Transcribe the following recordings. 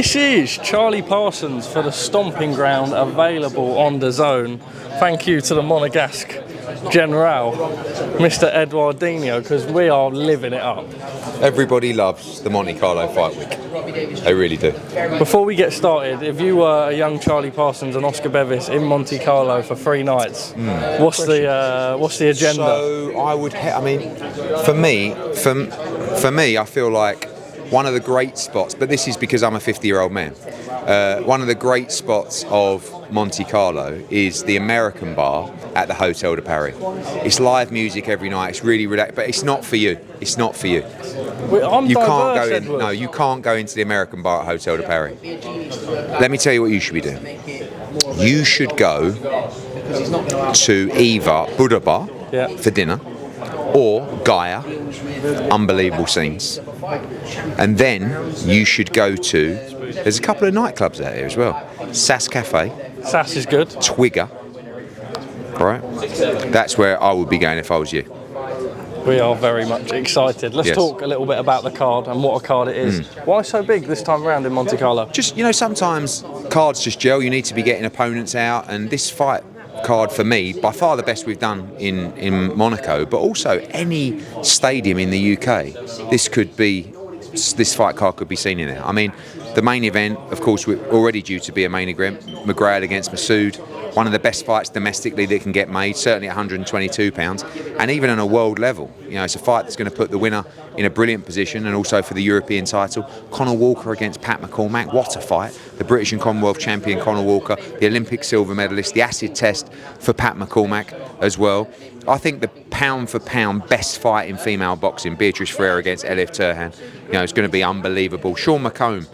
This is Charlie Parsons for the Stomping Ground, available on DAZN. Thank you to the Monegasque General, Mr. Eduardinho, because we are living it up. Everybody loves the Monte Carlo fight week. They really do. Before we get started, if you were a young Charlie Parsons and Oscar Bevis in Monte Carlo for 3 nights, what's the agenda? So for me, I feel like one of the great spots, but this is because I'm a 50-year-old man. One of the great spots of Monte Carlo is the American bar at the Hotel de Paris. It's live music every night. It's really relaxed, but it's not for you. It's not for you. You can't go in. No, you can't go into the American bar at Hotel de Paris. Let me tell you what you should be doing. You should go to either Buddha Bar for dinner or Gaia, unbelievable scenes, and then you should go to. There's a couple of nightclubs out here as well. Sass Cafe. Sass is good. Twigger. Right? That's where I would be going if I was you. We are very much excited. Let's talk a little bit about the card and what a card it is. Why so big this time around in Monte Carlo? Just, sometimes cards just gel. You need to be getting opponents out, and this fight card for me, by far the best we've done in Monaco, but also any stadium in the UK. This fight card could be seen in there. I mean, the main event, of course, we're already due to be a main event. McGrath against Masood, one of the best fights domestically that can get made, certainly at £122. And even on a world level, it's a fight that's going to put the winner in a brilliant position, and also for the European title. Conor Walker against Pat McCormack, what a fight. The British and Commonwealth champion Conor Walker, the Olympic silver medalist, the acid test for Pat McCormack as well. I think the pound for pound best fight in female boxing, Beatrice Ferreira against Elif Turhan, it's going to be unbelievable. Sean McComb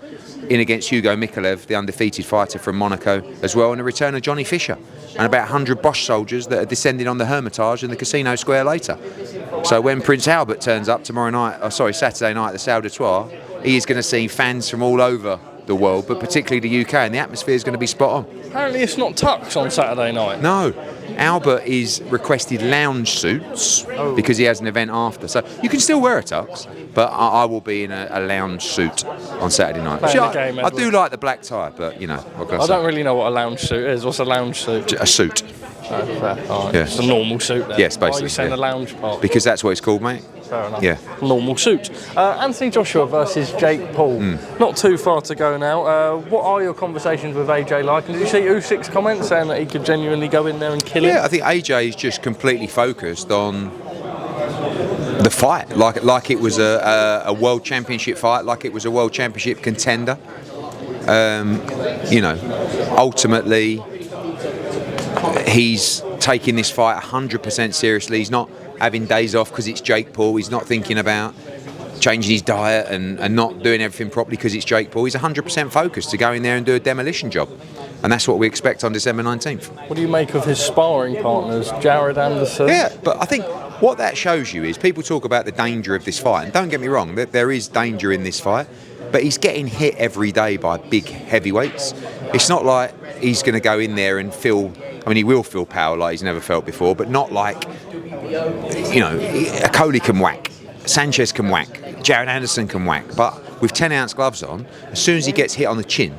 in against Hugo Mikhaev, the undefeated fighter from Monaco as well, and the return of Johnny Fisher, and about 100 Bosch soldiers that are descending on the Hermitage and the Casino Square later. So when Prince Albert turns up Saturday night at the Salle d'Etoile, he is going to see fans from all over the world, but particularly the UK, and the atmosphere is going to be spot on. Apparently it's not tux on Saturday night. No. Albert is requested lounge suits because he has an event after. So you can still wear a tux, but I will be in a lounge suit on Saturday night. I do like the black tie, but what can I say? don't really know what a lounge suit is. What's a lounge suit? A suit. Oh, fair. All right. Yeah. It's a normal suit then. Yes, basically. Why are you saying the lounge part? Because that's what it's called, mate. Fair enough. Yeah. Normal suit. Anthony Joshua versus Jake Paul. Not too far to go now. What are your conversations with AJ like? And did you see Usyk's comment saying that he could genuinely go in there and kill him? Yeah, I think AJ is just completely focused on the fight, like it was a world championship fight, like it was a world championship contender. Ultimately, he's taking this fight 100% seriously. He's not having days off because it's Jake Paul. He's not thinking about changing his diet and not doing everything properly because it's Jake Paul. He's 100% focused to go in there and do a demolition job. And that's what we expect on December 19th. What do you make of his sparring partners, Jared Anderson? Yeah, but I think what that shows you is people talk about the danger of this fight. And don't get me wrong, there is danger in this fight. But he's getting hit every day by big heavyweights. It's not like he's going to go in there and feel... he will feel power like he's never felt before, but not like, a Coley can whack, Sanchez can whack, Jared Anderson can whack. But with 10-ounce gloves on, as soon as he gets hit on the chin,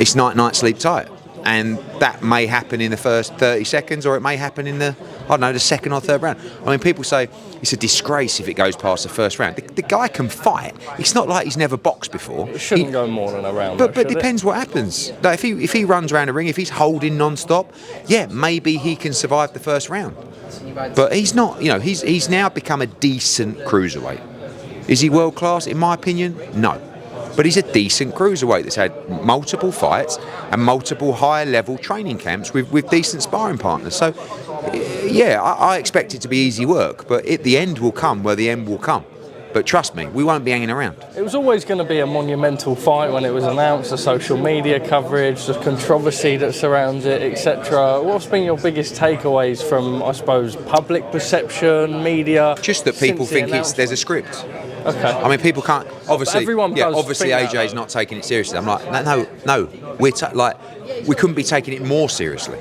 it's night, sleep tight. And that may happen in the first 30 seconds, or it may happen in the second or third round. People say it's a disgrace if it goes past the first round. The guy can fight. It's not like he's never boxed before. It shouldn't go more than a round. But it depends what happens. Like if he runs around the ring, if he's holding non-stop, maybe he can survive the first round. But he's not. He's now become a decent cruiserweight. Is he world class? In my opinion, no. But he's a decent cruiserweight that's had multiple fights and multiple high-level training camps with decent sparring partners. So, I expect it to be easy work, but the end will come where the end will come. But trust me, we won't be hanging around. It was always going to be a monumental fight when it was announced, the social media coverage, the controversy that surrounds it, etc. What's been your biggest takeaways from, I suppose, public perception, media? Just that people think there's a script. Okay. People can't. Obviously, obviously AJ's not taking it seriously. I'm like, no. We couldn't be taking it more seriously.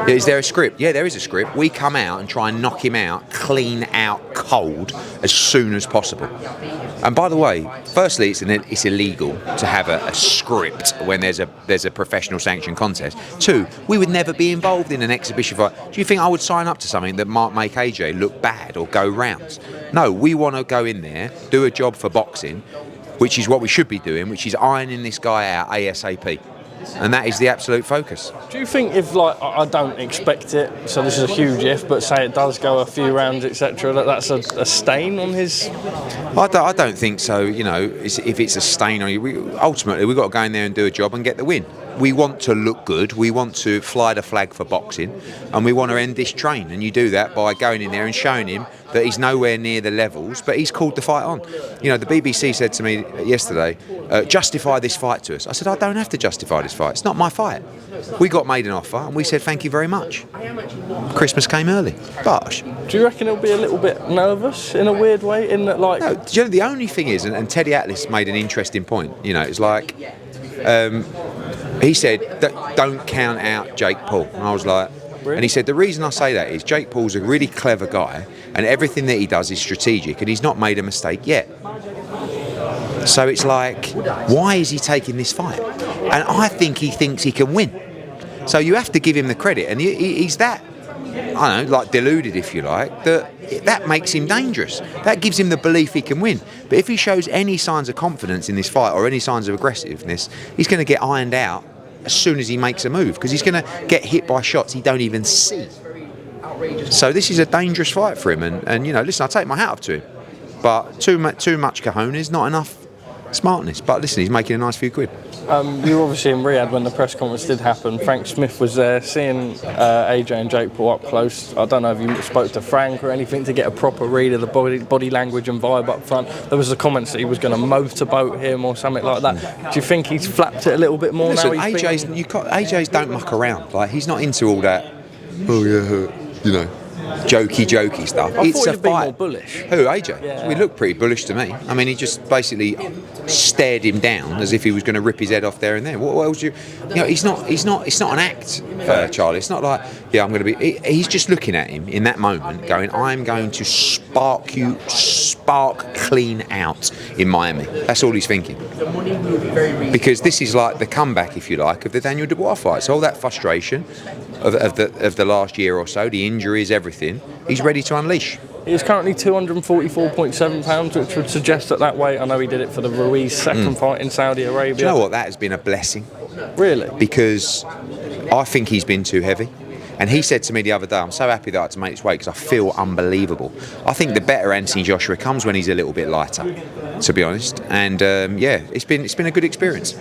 Is there a script? Yeah, there is a script. We come out and try and knock him out, clean out, cold, as soon as possible. And by the way, firstly, it's illegal to have a script when there's a professional sanctioned contest. 2, we would never be involved in an exhibition fight. Do you think I would sign up to something that might make AJ look bad or go rounds? No, we want to go in there, do a job for boxing, which is what we should be doing, which is ironing this guy out ASAP. And that is the absolute focus. Do you think if, like, I don't expect it, so this is a huge if, but say it does go a few rounds, etc., that's a stain on his... I don't think so, you know, if it's a stain on you. Ultimately, we've got to go in there and do a job and get the win. We want to look good, we want to fly the flag for boxing, and we want to end this train. And you do that by going in there and showing him that he's nowhere near the levels, but he's called the fight on. You know, the BBC said to me yesterday, justify this fight to us. I said, I don't have to justify this fight. It's not my fight. We got made an offer and we said thank you very much. Christmas came early. Bosh. Do you reckon he'll be a little bit nervous in a weird way? In that, like, no, you know, the only thing is, and Teddy Atlas made an interesting point. You know, it's like he said that don't count out Jake Paul, and I was like, really? And he said the reason I say that is Jake Paul's a really clever guy, and everything that he does is strategic, and he's not made a mistake yet. So it's like, why is he taking this fight? And I think he thinks he can win. So you have to give him the credit, and he's that, I don't know, like deluded, if you like, that makes him dangerous. That gives him the belief he can win. But if he shows any signs of confidence in this fight or any signs of aggressiveness, he's going to get ironed out as soon as he makes a move, because he's going to get hit by shots he don't even see. So this is a dangerous fight for him, and you know, listen, I take my hat off to him, but too much cojones, not enough smartness. But listen, he's making a nice few quid. You were obviously in Riyadh when the press conference did happen. Frank Smith was there, seeing AJ and Jake Paul up close. I don't know if you spoke to Frank or anything to get a proper read of the body language and vibe up front. There was the comments that he was going to motorboat him or something like that. Do you think he's flapped it a little bit more now? AJ's don't muck around. Like, he's not into all that. Oh yeah, you know, jokey stuff. I it's thought a he'd be fight. more bullish. Who, AJ? Yeah. He looked pretty bullish to me. I mean, he just basically stared him down as if he was going to rip his head off there and there. What else you know? It's not an act, Charlie. It's not like, yeah, I'm going to be. He's just looking at him in that moment, going, I'm going to spark clean out in Miami. That's all he's thinking. Because this is like the comeback, if you like, of the Daniel Dubois fight. So all that frustration of the last year or so, the injuries, everything, he's ready to unleash. He's currently 244.7 pounds, which would suggest at that weight, I know he did it for the Ruiz second fight in Saudi Arabia. Do you know what? That has been a blessing. Really? Because I think he's been too heavy. And he said to me the other day, I'm so happy that I had to make this weight because I feel unbelievable. I think the better Anthony Joshua comes when he's a little bit lighter, to be honest. And yeah, it's been a good experience.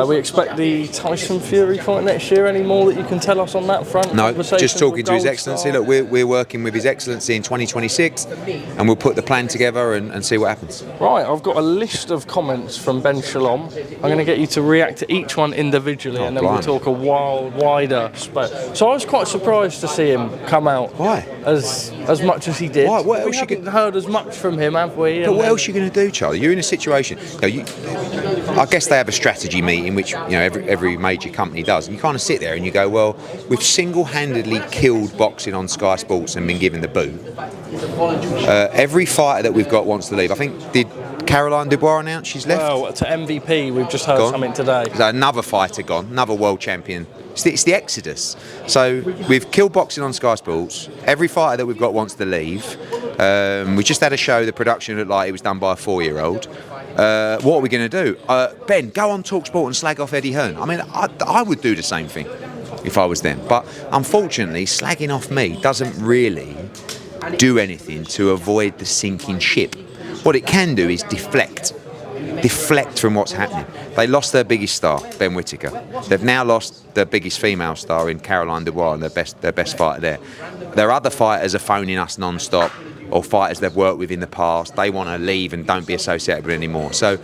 We expect the Tyson Fury fight next year. Any more that you can tell us on that front? No, just talking to His Excellency. Look, we're working with His Excellency in 2026, and we'll put the plan together and see what happens. Right, I've got a list of comments from Ben Shalom. I'm going to get you to react to each one individually, and then we'll talk a wider space. So I was quite surprised to see him come out. Why? As much as he did. Why? What else we haven't heard as much from him, have we? But what else are you going to do, Charlie? You're in a situation. You know, I guess they have a strategy meeting, which, you know, every major company does. And you kind of sit there and you go, well, we've single-handedly killed boxing on Sky Sports and been given the boot. Every fighter that we've got wants to leave. I think, did Caroline Dubois announce she's left? Well, to MVP, we've just heard something today. So another fighter gone, another world champion. It's the exodus. So we've killed boxing on Sky Sports. Every fighter that we've got wants to leave. We just had a show, the production looked like it was done by a 4-year-old. What are we going to do? Ben, go on TalkSport and slag off Eddie Hearn. I mean, I would do the same thing if I was them. But unfortunately, slagging off me doesn't really do anything to avoid the sinking ship. What it can do is deflect from what's happening. They lost their biggest star, Ben Whitaker. They've now lost their biggest female star in Caroline Dubois, and their best fighter there. Their other fighters are phoning us non-stop, or fighters they've worked with in the past. They want to leave and don't be associated with it anymore. So,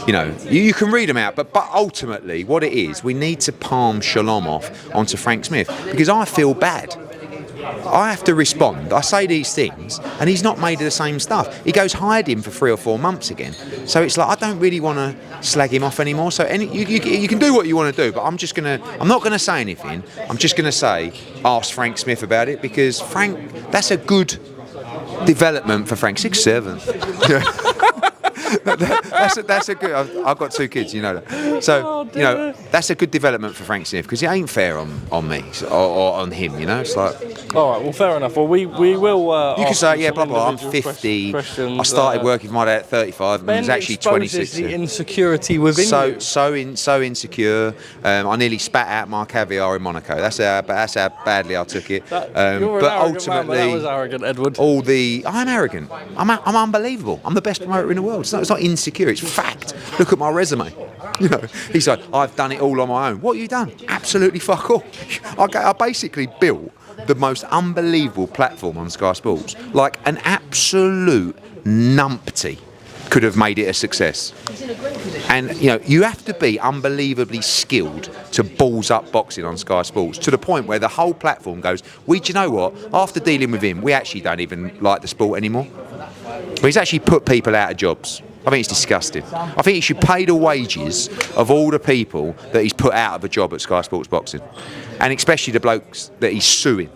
you know, you can read them out, but ultimately what it is, we need to palm Shalom off onto Frank Smith, because I feel bad. I have to respond. I say these things, and he's not made of the same stuff. He goes hiding for 3 or 4 months again. So it's like, I don't really want to slag him off anymore. So you can do what you want to do, but I'm not going to say anything. I'm just going to say, ask Frank Smith about it, because Frank, that's a good development for Frank. 6'7". that's a good. I've got 2 kids, you know that. So that's a good development for Frank Smith, because it ain't fair on me or on him. You know, it's like. All right, well, fair enough. Well, we will. You can say, yeah, blah blah. I'm 50. I started working with my dad at 35. And Ben was actually 26. The insecurity within you. So insecure. I nearly spat out my caviar in Monaco. That's how badly I took it. You're but ultimately, man, but that was arrogant, Edward. I'm arrogant. I'm unbelievable. I'm the best promoter in the world. It's not insecure. It's fact. Look at my resume. You know, he's like, I've done it all on my own. What have you done? Absolutely fuck all. I basically built the most unbelievable platform on Sky Sports. Like an absolute numpty could have made it a success. And you have to be unbelievably skilled to balls up boxing on Sky Sports, to the point where the whole platform goes, do you know what? After dealing with him, we actually don't even like the sport anymore. But he's actually put people out of jobs. I think it's disgusting. I think he should pay the wages of all the people that he's put out of a job at Sky Sports Boxing, and especially the blokes that he's suing,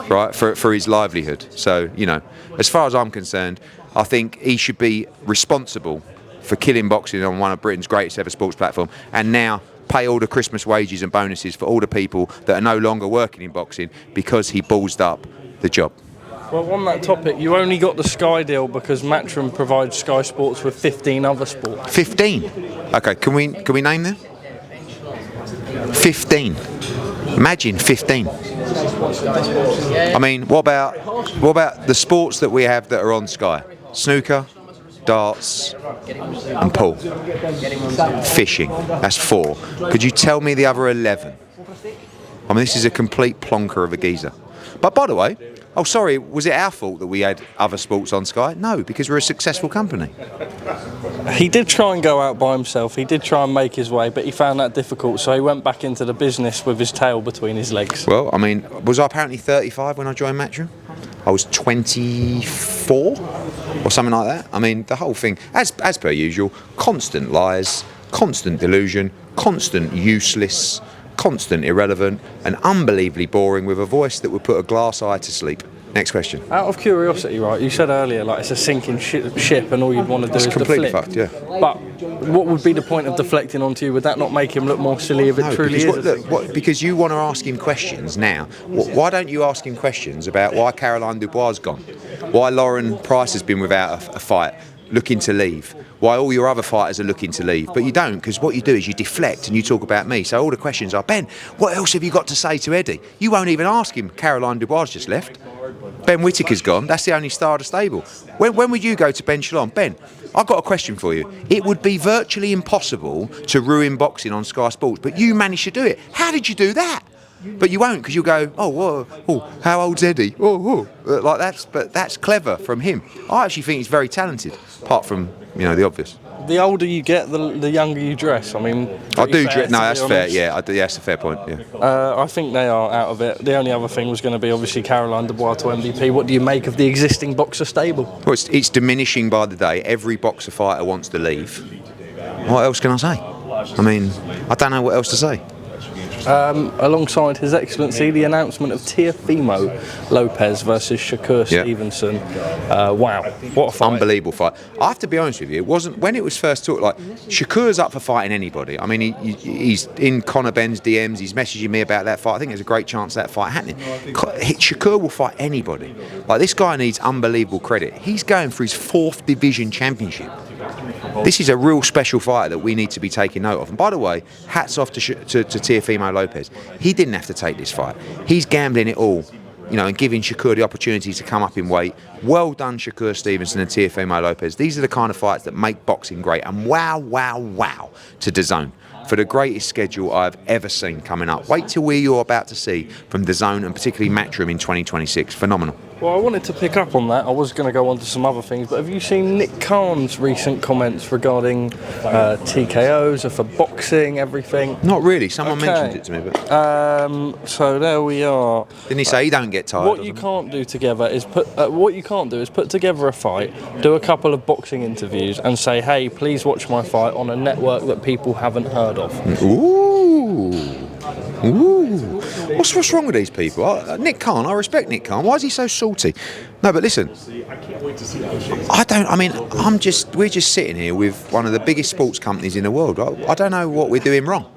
right, for his livelihood. So, as far as I'm concerned, I think he should be responsible for killing boxing on one of Britain's greatest ever sports platform, and now pay all the Christmas wages and bonuses for all the people that are no longer working in boxing because he ballsed up the job. Well, on that topic, you only got the Sky deal because Matchroom provides Sky Sports with 15 other sports. 15? Okay, can we name them? 15. Imagine 15. I mean, what about the sports that we have that are on Sky? Snooker, darts, and pool. Fishing. That's 4. Could you tell me the other 11? I mean, this is a complete plonker of a geezer. But by the way, oh, sorry, was it our fault that we had other sports on Sky? No, because we're a successful company. He did try and go out by himself. He did try and make his way, but he found that difficult, so he went back into the business with his tail between his legs. Well, I mean, was I apparently 35 when I joined Matchroom? I was 24 or something like that. I mean, the whole thing, as per usual, constant lies, constant delusion, constant useless, constant irrelevant, and unbelievably boring, with a voice that would put a glass eye to sleep. Next question. Out of curiosity, right, you said earlier, like, it's a sinking ship and all you'd want to do is deflect. It's completely fucked, yeah. But what would be the point of deflecting onto you? Would that not make him look more silly if it truly is? Because you want to ask him questions now. Why don't you ask him questions about why Caroline Dubois has gone? Why Lauren Price has been without a fight, looking to leave? Why all your other fighters are looking to leave? But you don't, because what you do is you deflect and you talk about me. So all the questions are, Ben, what else have you got to say to Eddie? You won't even ask him. Caroline Dubois just left. Ben Whitaker's gone. That's the only star of the stable. When would you go to Ben Shalom? Ben, I've got a question for you. It would be virtually impossible to ruin boxing on Sky Sports, but you managed to do it. How did you do that? But you won't, because you'll go, how old's Eddie? Like that's clever from him. I actually think he's very talented, apart from the obvious. The older you get, the younger you dress. I mean, I do dress. No, that's fair. Yeah, I do. Yeah, that's a fair point. Yeah. I think they are out of it. The only other thing was going to be obviously Caroline Dubois to MVP. What do you make of the existing boxer stable? Well, it's diminishing by the day. Every boxer fighter wants to leave. What else can I say? I mean, I don't know what else to say. Alongside His Excellency, the announcement of Teofimo Lopez versus Shakur Stevenson. Wow, what a fight. Unbelievable fight. I have to be honest with you, it wasn't, when it was first talked, like, Shakur's up for fighting anybody. I mean, he's in Conor Benn's DMs, he's messaging me about that fight. I think there's a great chance of that fight happening. Shakur will fight anybody. Like, this guy needs unbelievable credit. He's going for his 4th division championship. This is a real special fighter that we need to be taking note of. And by the way, hats off to Teofimo Lopez. He didn't have to take this fight. He's gambling it all, and giving Shakur the opportunity to come up in weight. Well done, Shakur Stevenson and Teofimo Lopez. These are the kind of fights that make boxing great. And wow to DAZN for the greatest schedule I've ever seen coming up. Wait till you're about to see from DAZN, and particularly Matchroom in 2026. Phenomenal. Well, I wanted to pick up on that. I was going to go on to some other things, but have you seen Nick Khan's recent comments regarding TKOs for boxing, everything? Not really. Someone mentioned it to me, but so there we are. didn't he say he don't get tired? What you can't do together is put together a fight, do a couple of boxing interviews, and say, "Hey, please watch my fight on a network that people haven't heard of." Ooh. What's wrong with these people? Nick Khan, I respect Nick Khan. Why is he so salty? No, but listen, we're just sitting here with one of the biggest sports companies in the world. I don't know what we're doing wrong.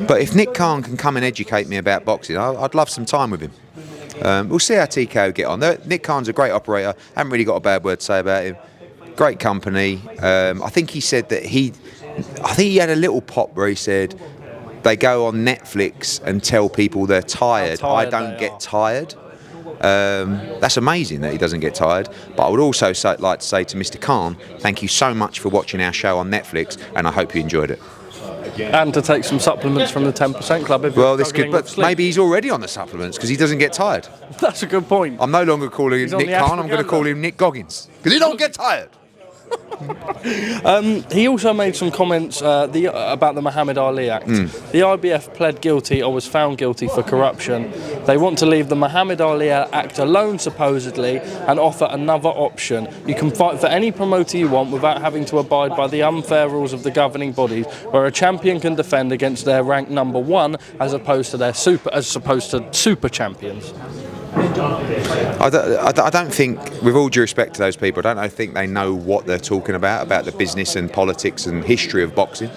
But if Nick Khan can come and educate me about boxing, I'd love some time with him. We'll see how TKO get on. Nick Khan's a great operator. Haven't really got a bad word to say about him. Great company. I think he said that he had a little pop where he said, they go on Netflix and tell people they're tired. I don't get tired. That's amazing that he doesn't get tired. But I would also like to say to Mr. Khan, thank you so much for watching our show on Netflix, and I hope you enjoyed it. And to take some supplements from the 10% Club. Well, this could, but maybe he's already on the supplements because he doesn't get tired. That's a good point. I'm no longer calling him Nick Khan. I'm going to call him Nick Goggins because he don't get tired. He also made some comments about the Muhammad Ali Act. The IBF pled guilty or was found guilty for corruption. They want to leave the Muhammad Ali Act alone, supposedly, and offer another option. You can fight for any promoter you want without having to abide by the unfair rules of the governing bodies, where a champion can defend against their rank number one as opposed to super champions. I don't think, with all due respect to those people, I don't think they know what they're talking about the business and politics and history of boxing.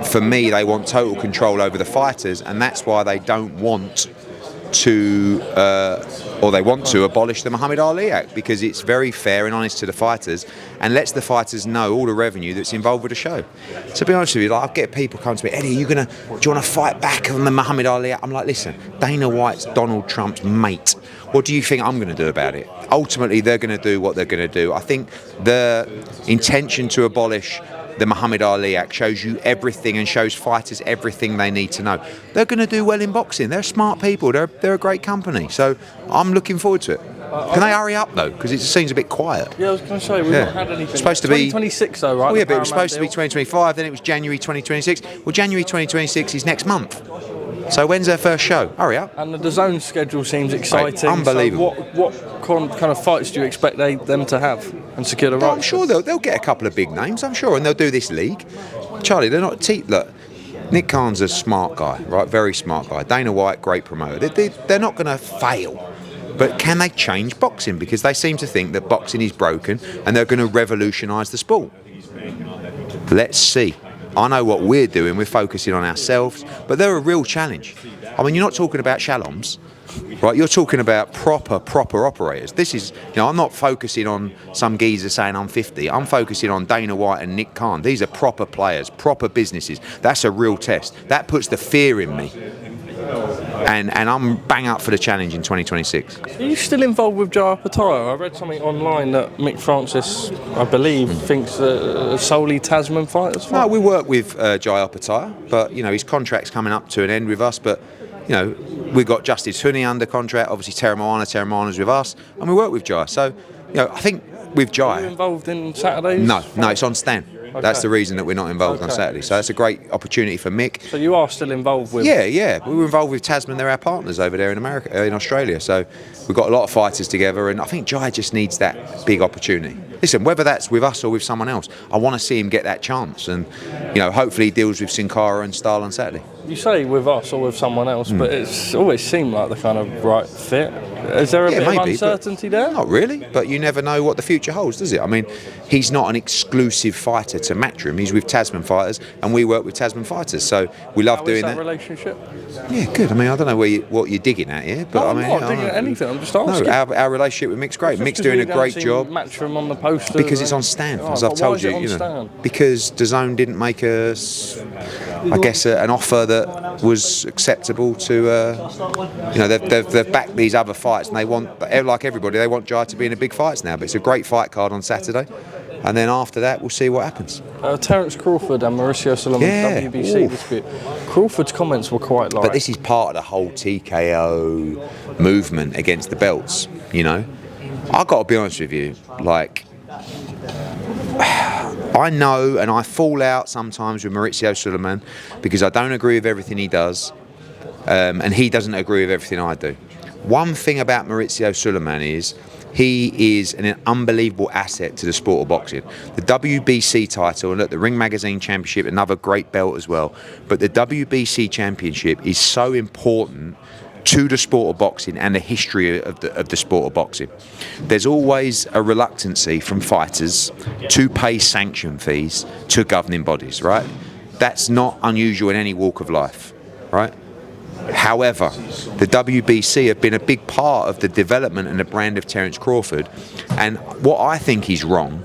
For me, they want total control over the fighters, and that's why they don't want to, or they want to abolish the Muhammad Ali Act, because it's very fair and honest to the fighters and lets the fighters know all the revenue that's involved with the show. To be honest with you, I get people come to me, Eddie, do you want to fight back on the Muhammad Ali Act? I'm like, listen, Dana White's Donald Trump's mate. What do you think I'm going to do about it? Ultimately, they're going to do what they're going to do. I think the intention to abolish the Muhammad Ali Act shows you everything and shows fighters everything they need to know. They're going to do well in boxing. They're smart people. They're a great company. So I'm looking forward to it. Can they hurry up though? Because it seems a bit quiet. Yeah, I was going to say we've not had anything. It's supposed to be 2026 though, right? Oh yeah, but it was supposed to be 2025. Then it was January 2026. Well, January 2026 is next month. So when's their first show? Hurry up. And the DAZN schedule seems exciting. Right, unbelievable. So what kind of fights do you expect them to have and secure the rights? I'm sure they'll get a couple of big names, I'm sure, and they'll do this league. Charlie, they're not... Look, Nick Khan's a smart guy, right? Very smart guy. Dana White, great promoter. They're not going to fail. But can they change boxing? Because they seem to think that boxing is broken and they're going to revolutionise the sport. Let's see. I know what we're doing, we're focusing on ourselves, but they're a real challenge. I mean, you're not talking about Shaloms, right? You're talking about proper operators. This is, I'm not focusing on some geezer saying I'm 50. I'm focusing on Dana White and Nick Khan. These are proper players, proper businesses. That's a real test. That puts the fear in me. And I'm bang up for the challenge in 2026. Are you still involved with Jai Opetaia? I read something online that Mick Francis, I believe, thinks solely Tasman fighters fight. No, we work with Jai Opetaia, but his contract's coming up to an end with us. But we've got Justice Huni under contract. Obviously, Terramana's with us, and we work with Jai. So I think with Jai. Are you involved in Saturdays? No, it's on Stan. Okay. That's the reason that we're not involved on Saturday. So that's a great opportunity for Mick. So you are still involved with... Yeah. We were involved with Tasman. They're our partners over there in America, in Australia. So we've got a lot of fighters together, and I think Jai just needs that big opportunity. Listen, whether that's with us or with someone else, I want to see him get that chance. And, hopefully he deals with Sin Cara and Stahl on Saturday. You say with us or with someone else, but it's always seemed like the kind of right fit. Is there a bit of uncertainty there? Not really, but you never know what the future holds, does it? I mean, he's not an exclusive fighter to Matchroom. He's with Tasman fighters, and we work with Tasman fighters, so we love doing that. How is that relationship? Yeah, good. I mean, I don't know what you're digging at here, but I'm not digging at anything. I'm just asking. No, our relationship with Mick's great. Mick's doing a great job. Matchroom on the poster because it's on Stan, as I've told you. Because DAZN didn't make an offer that was acceptable to. They've backed these other fights, and they want, like everybody, they want Jai to be in the big fights now. But it's a great fight card on Saturday. and then after that, we'll see what happens. Terence Crawford and Mauricio Salomon's WBC dispute. Crawford's comments were quite like... But this is part of the whole TKO movement against the belts, you know? I've got to be honest with you, like... I know, and I fall out sometimes with Mauricio Saloman because I don't agree with everything he does, and he doesn't agree with everything I do. One thing about Mauricio Saloman is he is an unbelievable asset to the sport of boxing. The WBC title, and look, the Ring Magazine Championship, another great belt as well, but the WBC Championship is so important to the sport of boxing and the history of the sport of boxing. There's always a reluctancy from fighters to pay sanction fees to governing bodies, right? That's not unusual in any walk of life, right? However, the WBC have been a big part of the development and the brand of Terence Crawford, and what I think is wrong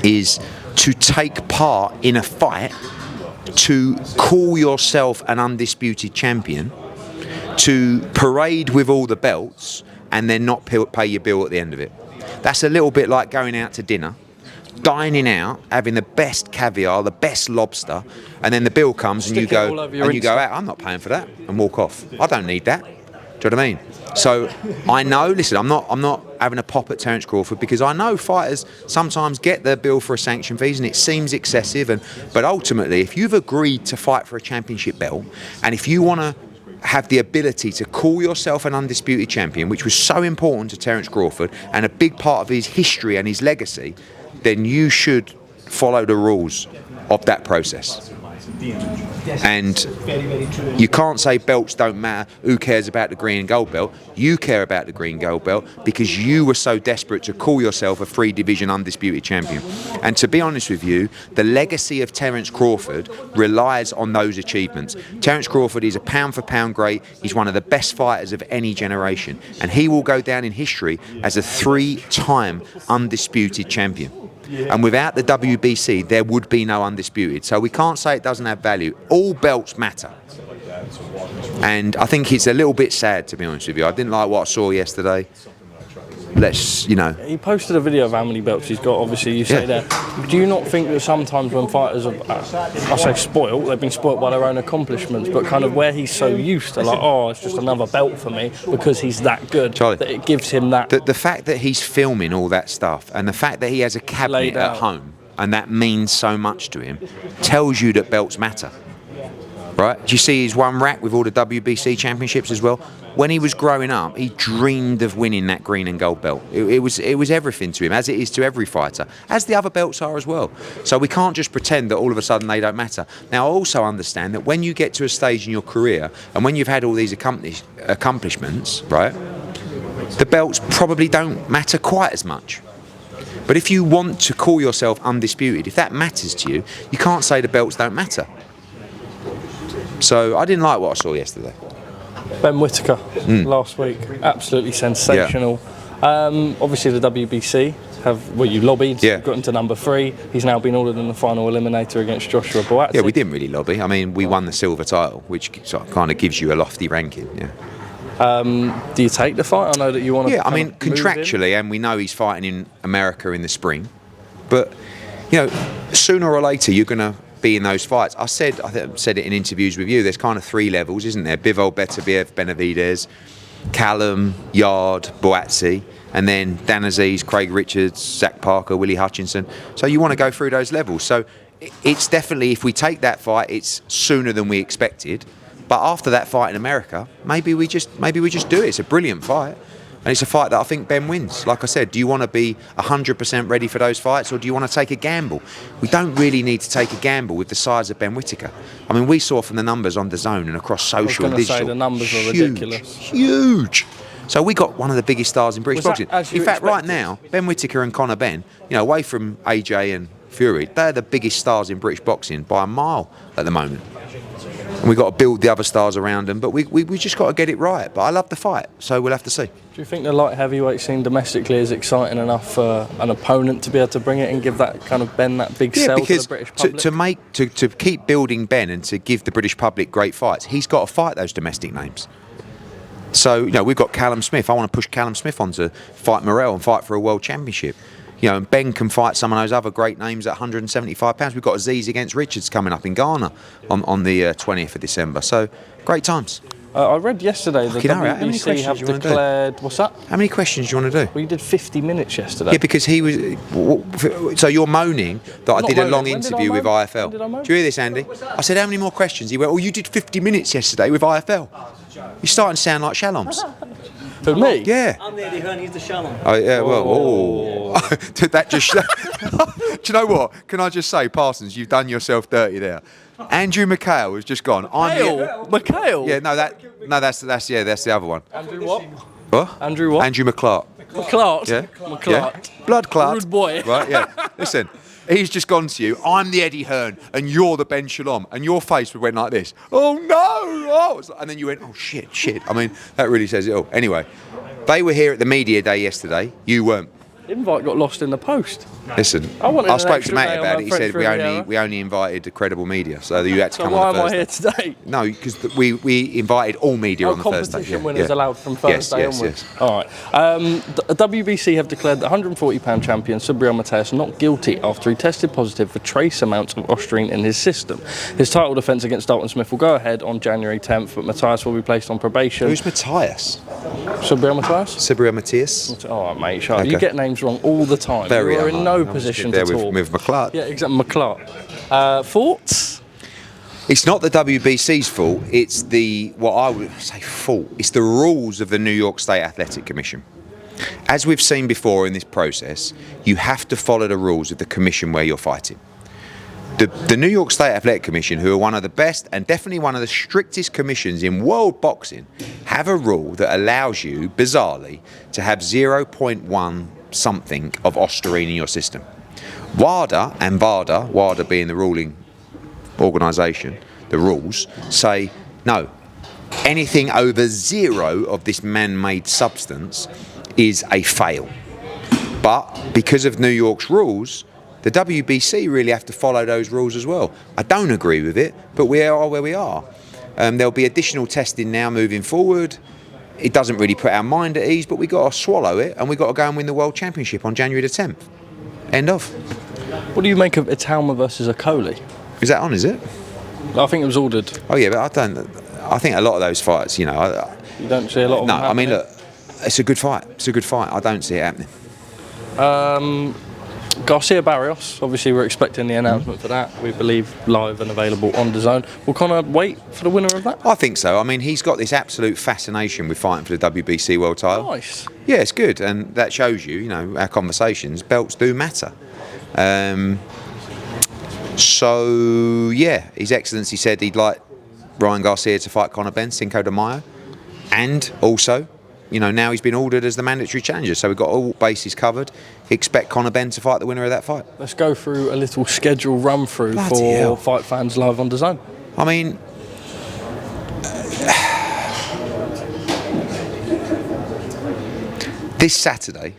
is to take part in a fight to call yourself an undisputed champion, to parade with all the belts and then not pay your bill at the end of it. That's a little bit like going out to dinner, dining out, having the best caviar, the best lobster, and then the bill comes and you go out, I'm not paying for that, and walk off. I don't need that. Do you know what I mean? So I know, listen, I'm not having a pop at Terence Crawford because I know fighters sometimes get their bill for a sanction fees and it seems excessive, but ultimately if you've agreed to fight for a championship belt and if you want to have the ability to call yourself an undisputed champion, which was so important to Terence Crawford and a big part of his history and his legacy, then you should follow the rules of that process. And you can't say belts don't matter, who cares about the green and gold belt? You care about the green and gold belt because you were so desperate to call yourself a 3-division undisputed champion. And to be honest with you, the legacy of Terence Crawford relies on those achievements. Terence Crawford is a pound for pound great, he's one of the best fighters of any generation, and he will go down in history as a 3-time undisputed champion. And without the WBC, there would be no undisputed. So we can't say it doesn't have value. All belts matter. And I think it's a little bit sad, to be honest with you. I didn't like what I saw yesterday. He posted a video of how many belts he's got, obviously, you say there. Do you not think that sometimes when fighters are, I say spoiled, they've been spoiled by their own accomplishments, but kind of where he's so used to, like, oh, it's just another belt for me because he's that good, Charlie, that it gives him that... The fact that he's filming all that stuff and the fact that he has a cabinet at home and that means so much to him tells you that belts matter. Right? Do you see his one rack with all the WBC championships as well? When he was growing up, he dreamed of winning that green and gold belt. It was everything to him, as it is to every fighter, as the other belts are as well. So we can't just pretend that all of a sudden they don't matter. Now, I also understand that when you get to a stage in your career and when you've had all these accomplishments, right, the belts probably don't matter quite as much. But if you want to call yourself undisputed, if that matters to you, you can't say the belts don't matter. So I didn't like what I saw yesterday. Ben Whitaker last week, absolutely sensational. Obviously the WBC you lobbied, got into number 3. He's now been ordered in the final eliminator against Joshua Buatsi. Yeah, we didn't really lobby. I mean, we won the silver title, which sort of kind of gives you a lofty ranking. Do you take the fight? I know that you want to. Yeah, I mean, contractually, and we know he's fighting in America in the spring, but sooner or later you're going to be in those fights. I think I've said it in interviews with you, there's kind of 3 levels, isn't there? Bivol, Beterbiev, Benavidez, Callum, Yard, Buatsi, and then Dan Aziz, Craig Richards, Zach Parker, Willie Hutchinson. So you want to go through those levels. So it's definitely, if we take that fight, it's sooner than we expected. But after that fight in America, maybe we just do it. It's a brilliant fight. And it's a fight that I think Ben wins. Like I said, do you want to be 100% ready for those fights or do you want to take a gamble? We don't really need to take a gamble with the size of Ben Whitaker. I mean, we saw from the numbers on DAZN and across social and digital. Say the numbers are ridiculous. Huge. So we got one of the biggest stars in British boxing. In fact, right now, Ben Whitaker and Conor Benn, away from AJ and Fury, they're the biggest stars in British boxing by a mile at the moment. And we've got to build the other stars around them, but we just got to get it right. But I love the fight, so we'll have to see. Do you think the light heavyweight scene domestically is exciting enough for an opponent to be able to bring it and give that kind of Ben that big sell to the British public? To keep building Ben and to give the British public great fights, he's got to fight those domestic names. So we've got Callum Smith. I want to push Callum Smith on to fight Morrell and fight for a world championship. You know, and Ben can fight some of those other great names at 175 pounds. We've got Aziz against Richards coming up in Ghana on the 20th of December. So great times. I read yesterday that How many WBC questions have do you wanna do? declared. What's that? How many questions do you want to do? Well, you did 50 minutes yesterday. Yeah, because he was. So you're moaning that I not did a moaning. long When did I interview with moan? IFL. When did I moan? Do you hear this, Andy? I said, how many more questions? He went, oh, you did 50 minutes yesterday with IFL. You're starting to sound like Shalom's. For me? Yeah. I'm the Eddie Hearn, he's the Shalom. Oh, yeah, well, did that just. Do you know what? Can I just say, Parsons, you've done yourself dirty there. Andrew McHale has just gone. McHale? Yeah, that's the other one. Andrew what? What? Andrew what? Andrew McClark. McClark. Yeah. McClark. Yeah. Blood clot. Rude boy. Right, yeah. Listen, he's just gone to you. I'm the Eddie Hearn, and you're the Ben Shalom, and your face went like this. Oh no! Oh, and then you went, oh shit. I mean, that really says it all. Anyway, they were here at the media day yesterday. You weren't. Invite got lost in the post. Listen, wanted I an spoke to extra Matt day on about my it. He French said Riviera. we only invited the credible media, so you had to So come why on am a I here Thursday. today? No, because we invited all media on the Thursday. Competition Yeah, winners yeah. allowed from Thursday Yes. onwards. All right. The WBC have declared the £140 champion Subriel Mateus not guilty after he tested positive for trace amounts of Ostrine in his system. His title defence against Dalton Smith will go ahead on January 10th, but Mateus will be placed on probation. Who's Matthias? Subriel Mateus? Sibyria Matthias? All right, mate. Shut up. Okay. You get names wrong all the time. Very You're in unlike. no I'm just position there to talk. with McClark. Yeah, exactly. McClark. Thoughts? It's not the WBC's fault. It's what I would say fault. It's the rules of the New York State Athletic Commission. As we've seen before in this process, you have to follow the rules of the commission where you're fighting. The New York State Athletic Commission, who are one of the best and definitely one of the strictest commissions in world boxing, have a rule that allows you, bizarrely, to have 0.1 something of Ostrine in your system. WADA and VADA, WADA being the ruling organisation, the rules, say no. Anything over 0 of this man-made substance is a fail. But because of New York's rules, the WBC really have to follow those rules as well. I don't agree with it, but we are where we are. There'll be additional testing now moving forward. It doesn't really put our mind at ease, but we've got to swallow it, and we've got to go and win the World Championship on January the 10th. End of. What do you make of Italma versus Okoli? Is that on, is it? I think it was ordered. Oh yeah, but I think a lot of those fights, you know. You don't see a lot of No, them I mean, happening. look, it's a good fight. It's a good fight. I don't see it happening. Garcia Barrios, obviously we're expecting the announcement for that. We believe live and available on DAZN. Will Conor wait for the winner of that? I think so. I mean, he's got this absolute fascination with fighting for the WBC world title. Nice. Yeah, it's good, and that shows you, you know, our conversations, belts do matter. So, yeah, His Excellency said he'd like Ryan Garcia to fight Conor Benn, Cinco de Mayo, and also, you know, now he's been ordered as the mandatory challenger, so we've got all bases covered. Expect Conor Benn to fight the winner of that fight. Let's go through a little schedule run through Bloody for hell. Fight Fans live on DAZN. I mean, this Saturday,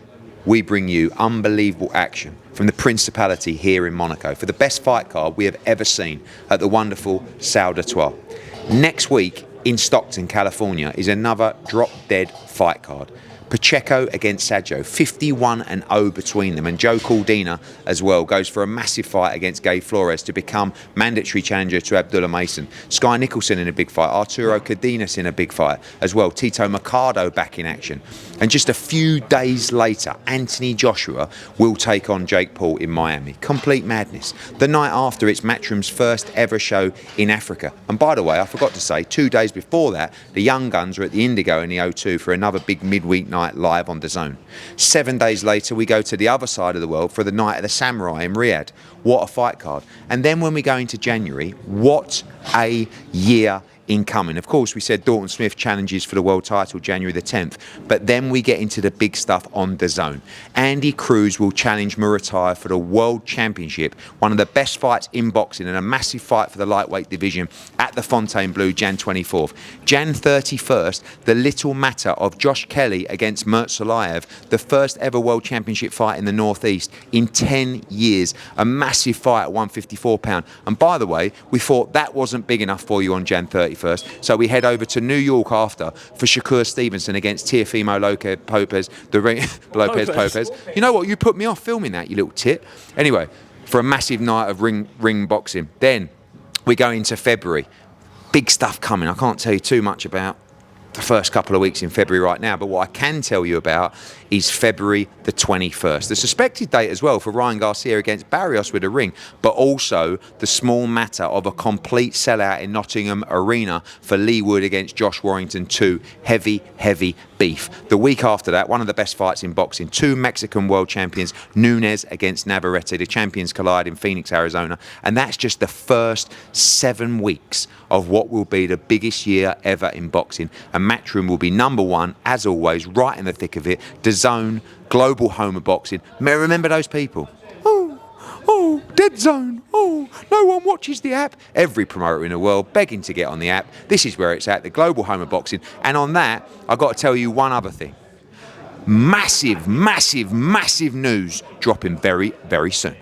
we bring you unbelievable action from the Principality here in Monaco for the best fight card we have ever seen at the wonderful Salle d'Etoile. Next week in Stockton, California, is another drop-dead fight card. Pacheco against Saggio, 51-0 between them, and Joe Caldina as well goes for a massive fight against Gabe Flores to become mandatory challenger to Abdullah Mason. Sky Nicholson in a big fight, Arturo Cardenas in a big fight as well, Tito Mercado back in action. And just a few days later, Anthony Joshua will take on Jake Paul in Miami. Complete madness. The night after, it's Matchroom's first ever show in Africa. And by the way, I forgot to say, 2 days before that, the Young Guns are at the Indigo in the O2 for another big midweek night live on DAZN. 7 days later, we go to the other side of the world for the Night of the Samurai in Riyadh. What a fight card. And then when we go into January, what a year incoming. Of course, we said Dalton Smith challenges for the world title January the 10th, but then we get into the big stuff on DAZN. Andy Cruz will challenge Murataya for the World Championship, one of the best fights in boxing and a massive fight for the lightweight division at the Fontainebleau Jan 24th. Jan 31st, the little matter of Josh Kelly against Murtsalayev, the first ever World Championship fight in the Northeast in 10 years. A massive massive fight at 154 pound. And by the way, we thought that wasn't big enough for you on Jan 31st, so we head over to New York after for Shakur Stevenson against Teofimo Lopez, Lopez. You know what? You put me off filming that, you little tit. Anyway, for a massive night of ring boxing. Then we go into February. Big stuff coming. I can't tell you too much about the first couple of weeks in February right now, but what I can tell you about is February the 21st. The suspected date as well for Ryan Garcia against Barrios with a ring, but also the small matter of a complete sellout in Nottingham Arena for Lee Wood against Josh Warrington 2. Heavy beef. The week after that, one of the best fights in boxing, 2 Mexican world champions, Nunes against Navarrete. The champions collide in Phoenix, Arizona, and that's just the first 7 weeks of what will be the biggest year ever in boxing. And Matchroom will be #1, as always, right in the thick of it. DAZN, global home of boxing. Remember those people? Oh, Dead Zone. Oh, no one watches the app. Every promoter in the world begging to get on the app. This is where it's at, the global home of boxing. And on that, I've got to tell you one other thing. Massive news dropping very soon.